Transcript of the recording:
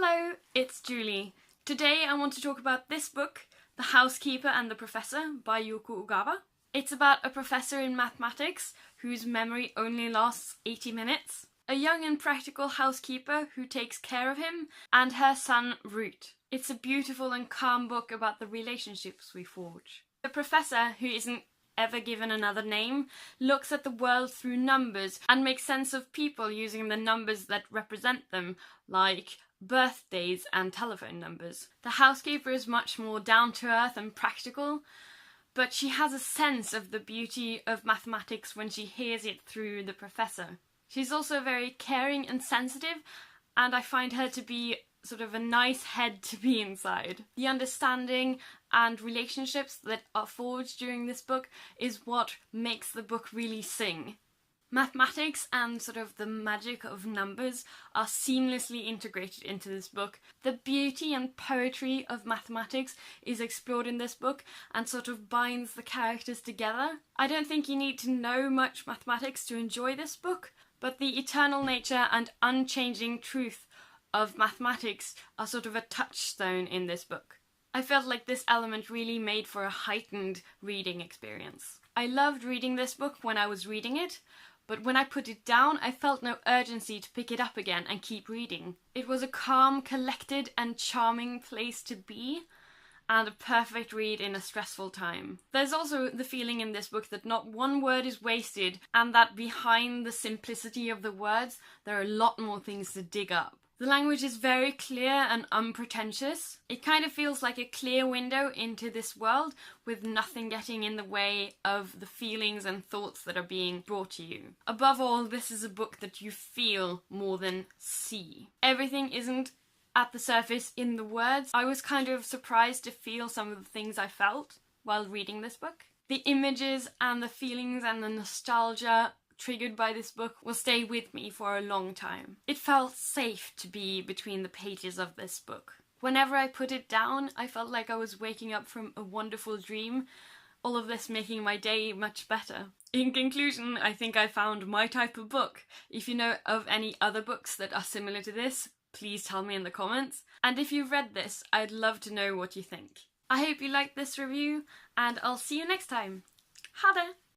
Hello, it's Julie. Today I want to talk about this book, The Housekeeper and the Professor by Yoko Ogawa. It's about a professor in mathematics whose memory only lasts 80 minutes, a young and practical housekeeper who takes care of him, and her son Root. It's a beautiful and calm book about the relationships we forge. The professor, who isn't ever given another name, looks at the world through numbers and makes sense of people using the numbers that represent them, like birthdays and telephone numbers. The housekeeper is much more down-to-earth and practical, but she has a sense of the beauty of mathematics when she hears it through the professor. She's also very caring and sensitive, and I find her to be sort of a nice head to be inside. The understanding and relationships that are forged during this book is what makes the book really sing. Mathematics and sort of the magic of numbers are seamlessly integrated into this book. The beauty and poetry of mathematics is explored in this book and sort of binds the characters together. I don't think you need to know much mathematics to enjoy this book, but the eternal nature and unchanging truth of mathematics are sort of a touchstone in this book. I felt like this element really made for a heightened reading experience. I loved reading this book when I was reading it, but when I put it down, I felt no urgency to pick it up again and keep reading. It was a calm, collected and charming place to be, and a perfect read in a stressful time. There's also the feeling in this book that not one word is wasted, and that behind the simplicity of the words, there are a lot more things to dig up. The language is very clear and unpretentious. It kind of feels like a clear window into this world with nothing getting in the way of the feelings and thoughts that are being brought to you. Above all, this is a book that you feel more than see. Everything isn't at the surface in the words. I was kind of surprised to feel some of the things I felt while reading this book. The images and the feelings and the nostalgia triggered by this book will stay with me for a long time. It felt safe to be between the pages of this book. Whenever I put it down, I felt like I was waking up from a wonderful dream, all of this making my day much better. In conclusion, I think I found my type of book. If you know of any other books that are similar to this, please tell me in the comments. And if you've read this, I'd love to know what you think. I hope you liked this review, and I'll see you next time. Ha det!